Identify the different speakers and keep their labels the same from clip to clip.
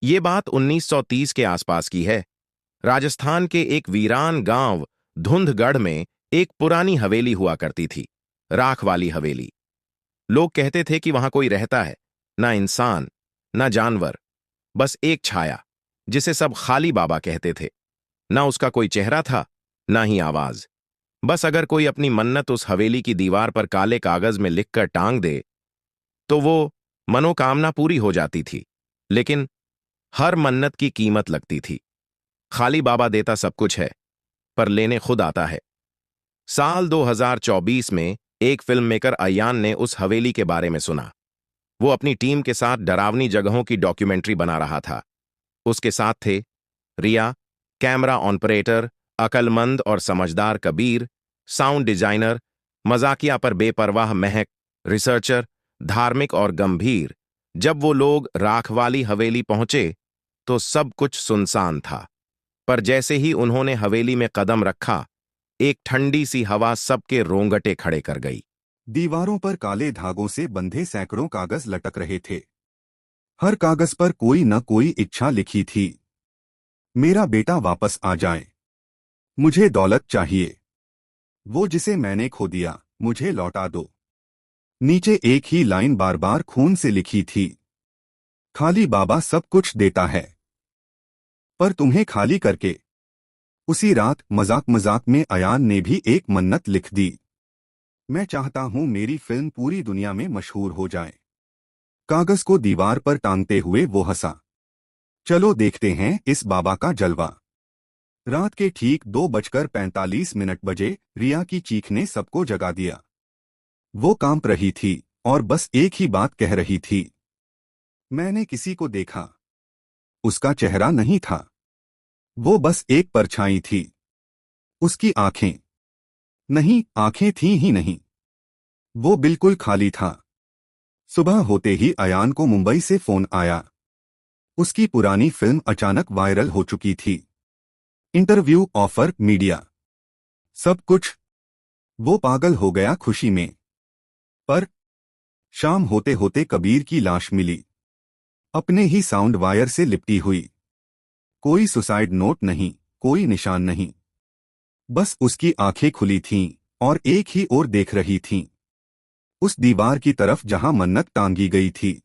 Speaker 1: ये बात 1930 के आसपास की है। राजस्थान के एक वीरान गांव धुंधगढ़ में एक पुरानी हवेली हुआ करती थी, राख वाली हवेली। लोग कहते थे कि वहां कोई रहता है, ना इंसान, ना जानवर, बस एक छाया, जिसे सब खाली बाबा कहते थे। ना उसका कोई चेहरा था, ना ही आवाज। बस अगर कोई अपनी मन्नत उस हवेली की दीवार पर काले कागज में लिखकर टांग दे, तो वो मनोकामना पूरी हो जाती थी। लेकिन हर मन्नत की कीमत लगती थी। खाली बाबा देता सब कुछ है, पर लेने खुद आता है। साल 2024 में एक फिल्म मेकर अयान ने उस हवेली के बारे में सुना। वो अपनी टीम के साथ डरावनी जगहों की डॉक्यूमेंट्री बना रहा था। उसके साथ थे रिया, कैमरा ऑपरेटर, अकलमंद और समझदार कबीर, साउंड डिजाइनर, मजाकिया पर बेपरवाह महक, रिसर्चर, धार्मिक और गंभीर। जब वो लोग राख वाली हवेली पहुंचे, तो सब कुछ सुनसान था। पर जैसे ही उन्होंने हवेली में कदम रखा, एक ठंडी सी हवा सबके रोंगटे खड़े कर गई।
Speaker 2: दीवारों पर काले धागों से बंधे सैकड़ों कागज लटक रहे थे। हर कागज पर कोई न कोई इच्छा लिखी थी। मेरा बेटा वापस आ जाए। मुझे दौलत चाहिए। वो जिसे मैंने खो दिया, मुझे लौटा दो। नीचे एक ही लाइन बार बार खून से लिखी थी। खाली बाबा सब कुछ देता है, पर तुम्हें खाली करके। उसी रात मजाक मजाक में अयान ने भी एक मन्नत लिख दी। मैं चाहता हूं मेरी फिल्म पूरी दुनिया में मशहूर हो जाए। कागज को दीवार पर टांगते हुए वो हंसा। चलो देखते हैं इस बाबा का जलवा। रात के ठीक 2:45 बजे रिया की चीख ने सबको जगा दिया। वो कांप रही थी और बस एक ही बात कह रही थी। मैंने किसी को देखा। उसका चेहरा नहीं था। वो बस एक परछाई थी। उसकी आंखें नहीं, आंखें थीं ही नहीं। वो बिल्कुल खाली था। सुबह होते ही अयान को मुंबई से फोन आया। उसकी पुरानी फिल्म अचानक वायरल हो चुकी थी। इंटरव्यू, ऑफर, मीडिया, सब कुछ। वो पागल हो गया खुशी में। पर शाम होते होते कबीर की लाश मिली, अपने ही साउंड वायर से लिपटी हुई। कोई सुसाइड नोट नहीं, कोई निशान नहीं। बस उसकी आंखें खुली थीं और एक ही ओर देख रही थीं, उस दीवार की तरफ जहां मन्नत टांगी गई थी।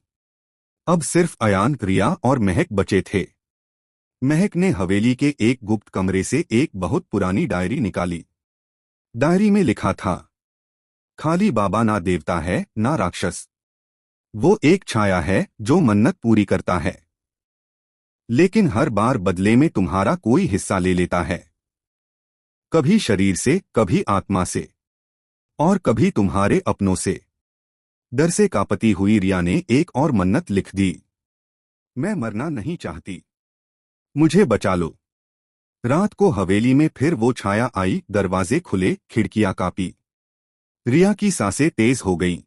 Speaker 2: अब सिर्फ अयान, रिया और महक बचे थे। महक ने हवेली के एक गुप्त कमरे से एक बहुत पुरानी डायरी निकाली। डायरी में लिखा था, खाली बाबा ना देवता है ना राक्षस। वो एक छाया है जो मन्नत पूरी करता है, लेकिन हर बार बदले में तुम्हारा कोई हिस्सा ले लेता है। कभी शरीर से, कभी आत्मा से, और कभी तुम्हारे अपनों से। डर से कांपती हुई रिया ने एक और मन्नत लिख दी। मैं मरना नहीं चाहती, मुझे बचा लो। रात को हवेली में फिर वो छाया आई। दरवाजे खुले, खिड़कियां कांपी। रिया की सांसें तेज हो गईं।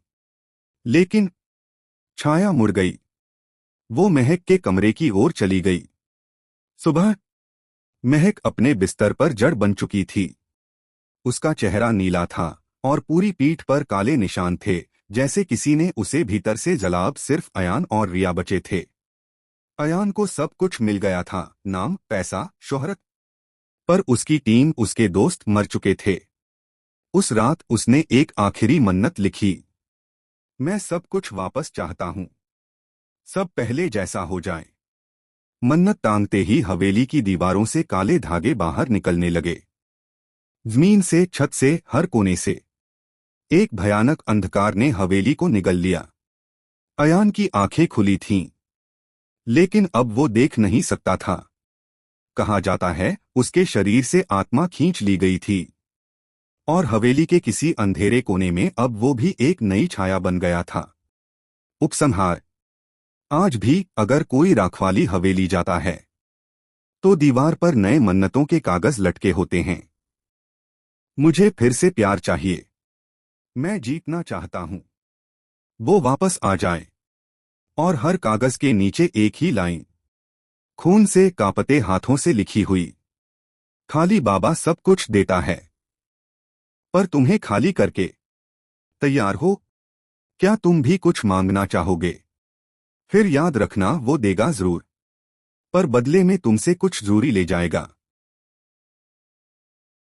Speaker 2: लेकिन छाया मुड़ गई। वो महक के कमरे की ओर चली गई। सुबह महक अपने बिस्तर पर जड़ बन चुकी थी। उसका चेहरा नीला था और पूरी पीठ पर काले निशान थे, जैसे किसी ने उसे भीतर से जला। अब सिर्फ अयान और रिया बचे थे। अयान को सब कुछ मिल गया था, नाम, पैसा, शोहरत। पर उसकी टीम, उसके दोस्त मर चुके थे। उस रात उसने एक आखिरी मन्नत लिखी। मैं सब कुछ वापस चाहता हूं, सब पहले जैसा हो जाए। मन्नत टांगते ही हवेली की दीवारों से काले धागे बाहर निकलने लगे। जमीन से, छत से, हर कोने से एक भयानक अंधकार ने हवेली को निगल लिया। अयान की आंखें खुली थीं, लेकिन अब वो देख नहीं सकता था। कहा जाता है उसके शरीर से आत्मा खींच ली गई थी और हवेली के किसी अंधेरे कोने में अब वो भी एक नई छाया बन गया था। उपसंहार, आज भी अगर कोई राखवाली हवेली जाता है, तो दीवार पर नए मन्नतों के कागज लटके होते हैं। मुझे फिर से प्यार चाहिए। मैं जीतना चाहता हूं। वो वापस आ जाए। और हर कागज के नीचे एक ही लाइन, खून से कांपते हाथों से लिखी हुई, खाली बाबा सब कुछ देता है, पर तुम्हें खाली करके। तैयार हो? क्या तुम भी कुछ मांगना चाहोगे? फिर याद रखना, वो देगा जरूर। पर बदले में तुमसे कुछ जोरी ले जाएगा।